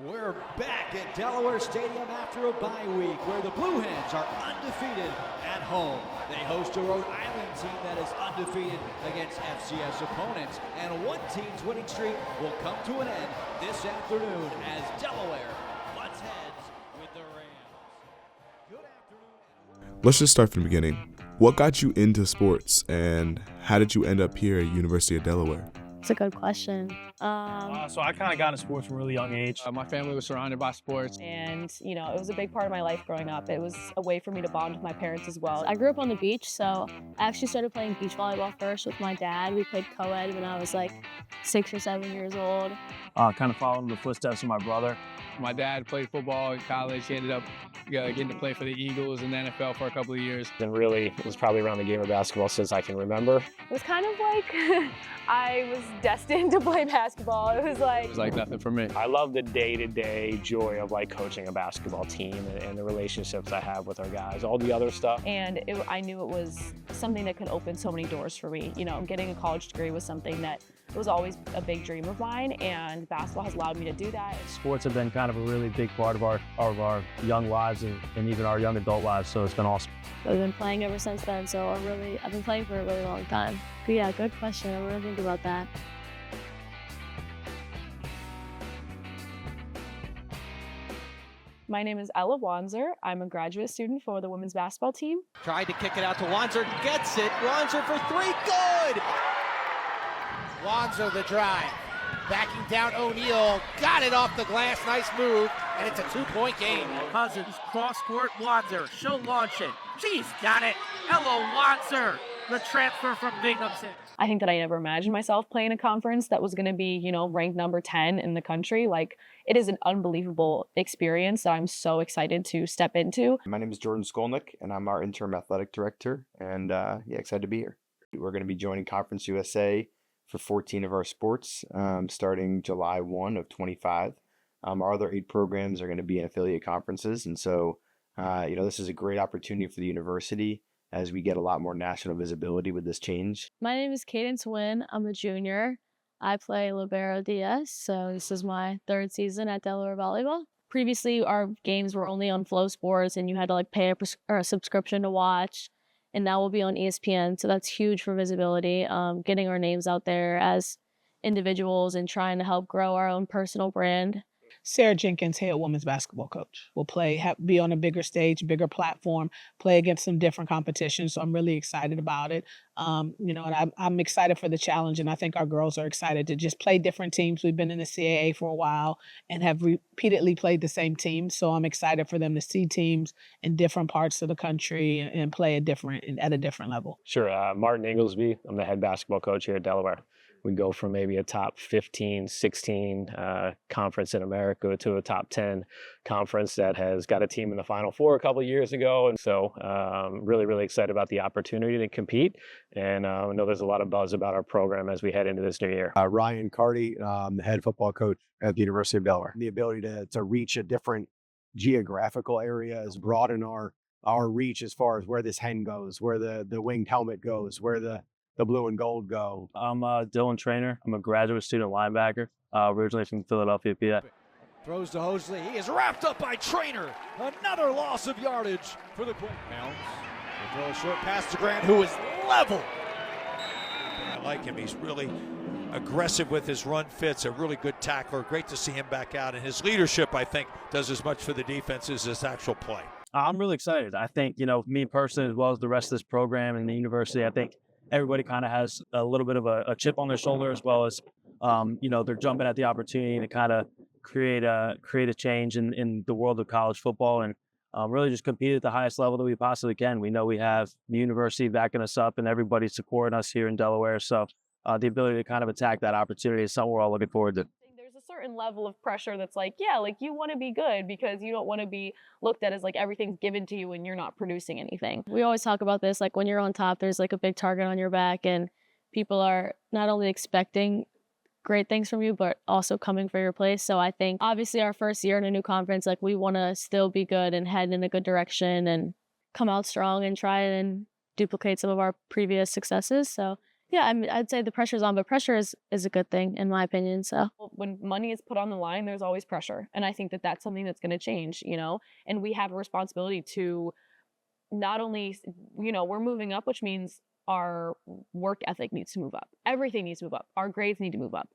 We're back at Delaware Stadium after a bye week where the Blue Hens are undefeated at home. They host a Rhode Island team that is undefeated against FCS opponents. And one team's winning streak will come to an end this afternoon as Delaware butts heads with the Rams. Good afternoon. Let's just start from the beginning. What got you into sports and how did you end up here at University of Delaware? It's a good question. So I kind of got into sports from a really young age. My family was surrounded by sports. And, it was a big part of my life growing up. It was a way for me to bond with my parents as well. I grew up on the beach, so I actually started playing beach volleyball first with my dad. We played co-ed when I was like 6 or 7 years old. Kind of following the footsteps of my brother. My dad played football in college. He ended up getting to play for the Eagles and the NFL for a couple of years. And really, it was probably around the game of basketball since I can remember. It was kind of like I was destined to play basketball. It was like nothing for me. I love the day-to-day joy of coaching a basketball team and the relationships I have with our guys, all the other stuff. And I knew it was something that could open so many doors for me. Getting a college degree was something that was always a big dream of mine, and basketball has allowed me to do that. Sports have been kind of a really big part of our young lives and even our young adult lives, so it's been awesome. I've been playing ever since then, so I've been playing for a really long time. But yeah, good question. I'm gonna think about that. My name is Ella Wanzer. I'm a graduate student for the women's basketball team. Tried to kick it out to Wanzer, gets it. Wanzer for three, good! Wanzer the drive, backing down O'Neal, got it off the glass, nice move, and it's a 2-point game. Cousins, cross-court, Wanzer, she'll launch it. She's got it, Ella Wanzer, the transfer from Binghamton. I think that I never imagined myself playing a conference that was gonna be, ranked number 10 in the country. It is an unbelievable experience that I'm so excited to step into. My name is Jordan Skolnick, and I'm our interim athletic director, and excited to be here. We're gonna be joining Conference USA for 14 of our sports, starting July 1 of 25. Our other 8 programs are going to be in affiliate conferences. And so, this is a great opportunity for the university as we get a lot more national visibility with this change. My name is Cadence Wynn. I'm a junior. I play Libero DS, so this is my 3rd season at Delaware Volleyball. Previously, our games were only on Flow Sports, and you had to pay a subscription to watch. And now we'll be on ESPN, so that's huge for visibility, getting our names out there as individuals and trying to help grow our own personal brand. Sarah Jenkins, head women's basketball coach, will be on a bigger stage, bigger platform, play against some different competitions. So I'm really excited about it. And I'm excited for the challenge, and I think our girls are excited to just play different teams. We've been in the CAA for a while and have repeatedly played the same teams. So I'm excited for them to see teams in different parts of the country and play at a different level. Sure. Martin Inglesby, I'm the head basketball coach here at Delaware. We go from maybe a top 15, 16 conference in America to a top 10 conference that has got a team in the Final Four a couple of years ago. And so really, really excited about the opportunity to compete. And I know there's a lot of buzz about our program as we head into this new year. Ryan Carty, the head football coach at the University of Delaware. The ability to reach a different geographical area is broaden our reach as far as where this hen goes, where the winged helmet goes, where the blue and gold go. I'm Dylan Trainer. I'm a graduate student linebacker, originally from Philadelphia, PA. Throws to Hosley. He is wrapped up by Trainer. Another loss of yardage for the quick. Mounds. They throw a short pass to Grant, who is level. I like him. He's really aggressive with his run fits, a really good tackler. Great to see him back out. And his leadership, I think, does as much for the defense as his actual play. I'm really excited. I think, me personally, as well as the rest of this program and the university, I think everybody kind of has a little bit of a chip on their shoulder, as well as, they're jumping at the opportunity to kind of create a change in the world of college football and really just compete at the highest level that we possibly can. We know we have the university backing us up and everybody supporting us here in Delaware. So the ability to kind of attack that opportunity is something we're all looking forward to. There's a certain level of pressure that's you want to be good because you don't want to be looked at as everything's given to you and you're not producing anything. We always talk about this, when you're on top, there's a big target on your back and people are not only expecting great things from you, but also coming for your place. So I think obviously our first year in a new conference, we want to still be good and head in a good direction and come out strong and try and duplicate some of our previous successes. So Yeah, I mean, I'd say the pressure's on, but pressure is a good thing in my opinion. So When money is put on the line, there's always pressure. And I think that that's something that's going to change, and we have a responsibility to not only, we're moving up, which means our work ethic needs to move up. Everything needs to move up. Our grades need to move up.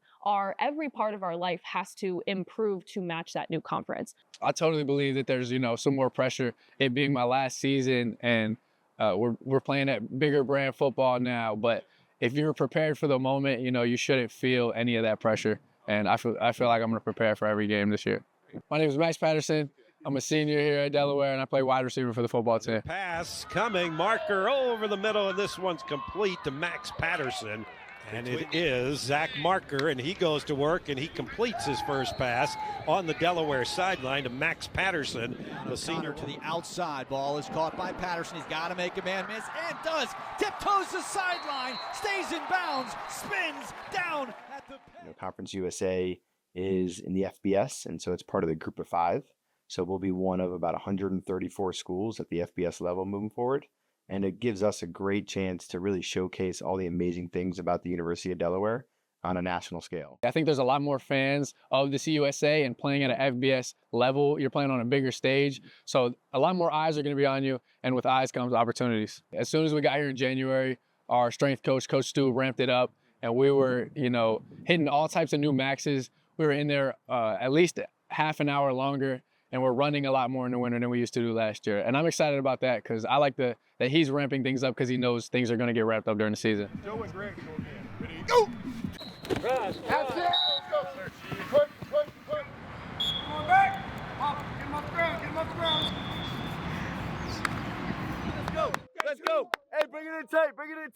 Every part of our life has to improve to match that new conference. I totally believe that there's, some more pressure. It being my last season, and we're playing at bigger brand football now. But if you're prepared for the moment, you shouldn't feel any of that pressure. And I feel like I'm going to prepare for every game this year. My name is Max Patterson. I'm a senior here at Delaware, and I play wide receiver for the football team. Pass coming, marker over the middle, and this one's complete to Max Patterson. And it is Zach Marker, and he goes to work, and he completes his first pass on the Delaware sideline to Max Patterson, the senior. To the outside, ball is caught by Patterson. He's got to make a man miss, and does. Tiptoes the sideline, stays in bounds, spins down at the. Conference USA is in the FBS, and so it's part of the group of 5. So we'll be one of about 134 schools at the FBS level moving forward. And it gives us a great chance to really showcase all the amazing things about the University of Delaware on a national scale. I think there's a lot more fans of the CUSA, and playing at an FBS level, you're playing on a bigger stage. So a lot more eyes are going to be on you, and with eyes comes opportunities. As soon as we got here in January, our strength coach, Coach Stu, ramped it up, and we were, hitting all types of new maxes. We were in there at least half an hour longer, and we're running a lot more in the winter than we used to do last year. And I'm excited about that because I like that he's ramping things up because he knows things are going to get wrapped up during the season. Joe and Greg go again. Ready? Go! That's it! Go! Put. Going back! Up. Get him off the ground. Get him off the ground. Let's go! Hey, bring it in tight. Bring it in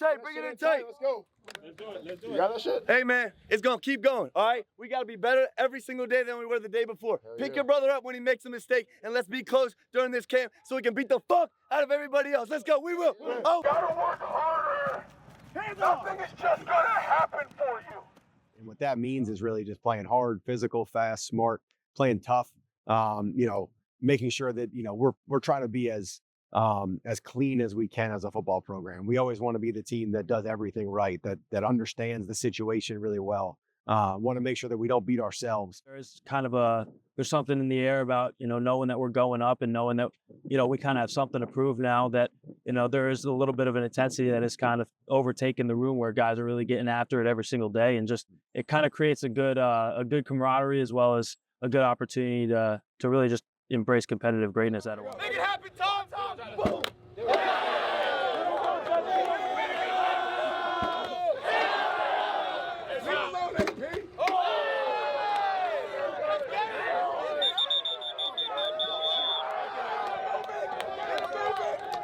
tight. Let's go. Let's do it. You got that shit? Hey, man, it's going to keep going, all right? We got to be better every single day than we were the day before. Pick your brother up when he makes a mistake, and let's be close during this camp so we can beat the fuck out of everybody else. Let's go. We will. Oh. Gotta work harder. Nothing is just going to happen for you. And what that means is really just playing hard, physical, fast, smart, playing tough, making sure that, we're trying to be as clean as we can as a football program. We always want to be the team that does everything right, that understands the situation really well. Want to make sure that we don't beat ourselves. There's kind of there's something in the air about, knowing that we're going up and knowing that, we kind of have something to prove now that, there is a little bit of an intensity that has kind of overtaken the room where guys are really getting after it every single day. And just, it kind of creates a good camaraderie as well as a good opportunity to really just embrace competitive greatness at a while. Make it happen, Tom! Boom!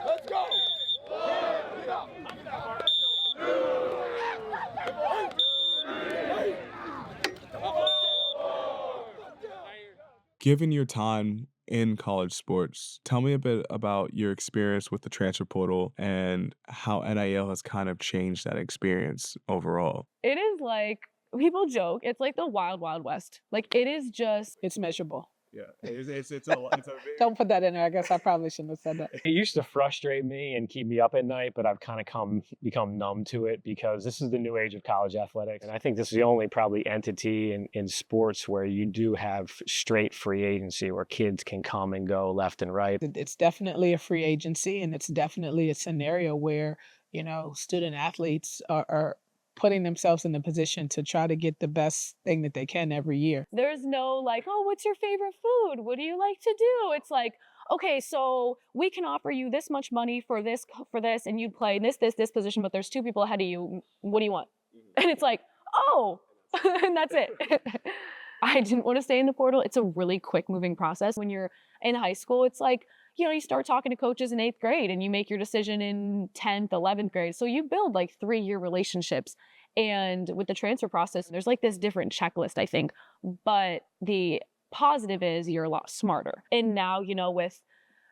Let's go! Given your time in college sports, tell me a bit about your experience with the transfer portal and how NIL has kind of changed that experience overall. It is like, people joke, it's like the wild, wild west. Like, it is just... It's measurable. Yeah, it's a Don't put that in there. I guess I probably shouldn't have said that. It used to frustrate me and keep me up at night, but I've kind of become numb to it because this is the new age of college athletics. And I think this is the only probably entity in sports where you do have straight free agency where kids can come and go left and right. It's definitely a free agency, and it's definitely a scenario where, student athletes are putting themselves in the position to try to get the best thing that they can every year. There's no like, oh, what's your favorite food? What do you like to do? It's like, okay, so we can offer you this much money for this, and you play this position, but there's 2 people ahead of you. What do you want? And it's like, oh, and that's it. I didn't want to stay in the portal. It's a really quick moving process. When you're in high school, it's like, you start talking to coaches in 8th grade and you make your decision in 10th, 11th grade. So you build like 3-year relationships. And with the transfer process, there's like this different checklist, I think. But the positive is you're a lot smarter. And now, with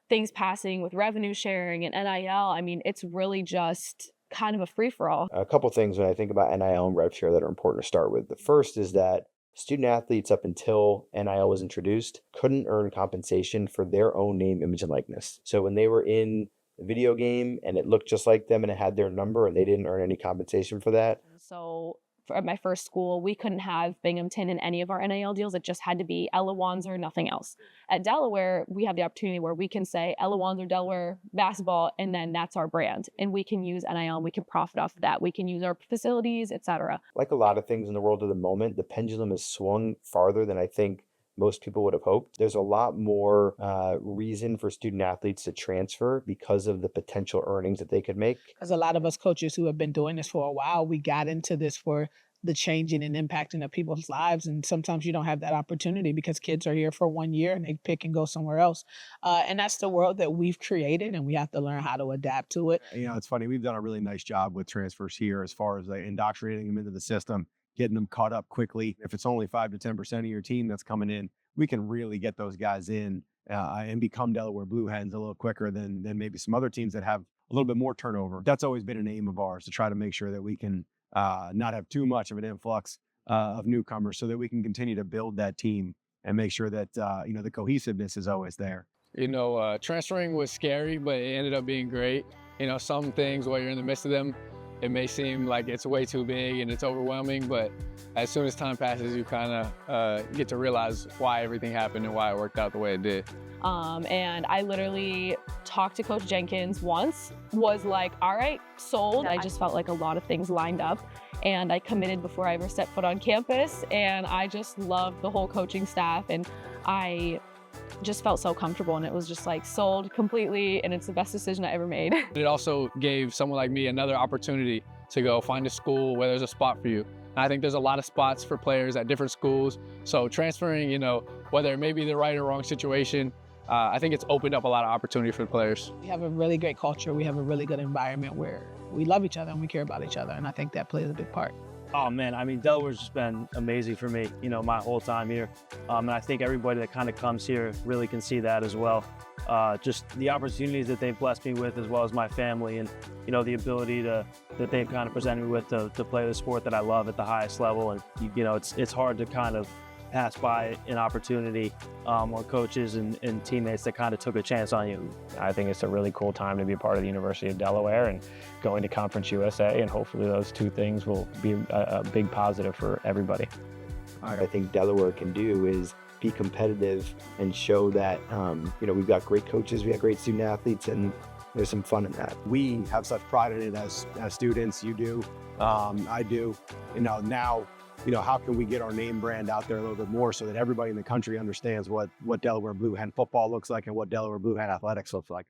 things passing with revenue sharing and NIL, I mean, it's really just kind of a free-for-all. A couple things when I think about NIL and rev share that are important to start with. The first is that student athletes up until NIL was introduced couldn't earn compensation for their own name, image, and likeness. So when they were in video game and it looked just like them and it had their number and they didn't earn any compensation for that. So at my first school, we couldn't have Binghamton in any of our NIL deals. It just had to be Ella Wanzer, nothing else. At Delaware, we have the opportunity where we can say Ella Wanzer, Delaware basketball, and then that's our brand. And we can use NIL and we can profit off of that. We can use our facilities, etc. Like a lot of things in the world of the moment, the pendulum has swung farther than I think most people would have hoped. There's a lot more reason for student athletes to transfer because of the potential earnings that they could make. Because a lot of us coaches who have been doing this for a while, we got into this for the changing and impacting of people's lives. And sometimes you don't have that opportunity because kids are here for 1 year and they pick and go somewhere else. And that's the world that we've created and we have to learn how to adapt to it. You know, it's funny. We've done a really nice job with transfers here as far as indoctrinating them into the system, getting them caught up quickly. If it's only 5 to 10% of your team that's coming in, we can really get those guys in and become Delaware Blue Hens a little quicker than maybe some other teams that have a little bit more turnover. That's always been an aim of ours, to try to make sure that we can not have too much of an influx of newcomers so that we can continue to build that team and make sure that, you know, the cohesiveness is always there. You know, transferring was scary, but it ended up being great. You know, some things while you're in the midst of them, it may seem like it's way too big and it's overwhelming, but as soon as time passes, you kind of get to realize why everything happened and why it worked out the way it did. And I literally talked to Coach Jenkins once, was like, all right, sold. I just felt like a lot of things lined up and I committed before I ever stepped foot on campus. And I just loved the whole coaching staff and I just felt so comfortable and it was just like sold completely and it's the best decision I ever made. It also gave someone like me another opportunity to go find a school where there's a spot for you. And I think there's a lot of spots for players at different schools. So transferring, you know, whether it may be the right or wrong situation, I think it's opened up a lot of opportunity for the players. We have a really great culture. We have a really good environment where we love each other and we care about each other. And I think that plays a big part. Oh man, I mean, Delaware's just been amazing for me, you know, my whole time here. And I think everybody that kind of comes here really can see that as well. Just the opportunities that they've blessed me with, as well as my family, and, you know, the ability that they've kind of presented me with to play the sport that I love at the highest level. And, you know, it's hard to kind of pass by an opportunity or coaches and teammates that kind of took a chance on you. I think it's a really cool time to be a part of the University of Delaware and going to Conference USA, and hopefully those two things will be a big positive for everybody. I think Delaware can do is be competitive and show that, you know, we've got great coaches, we have great student athletes, and there's some fun in that. We have such pride in it as students. You do, I do. You know, now, you know, how can we get our name brand out there a little bit more so that everybody in the country understands what Delaware Blue Hen football looks like and what Delaware Blue Hen athletics looks like?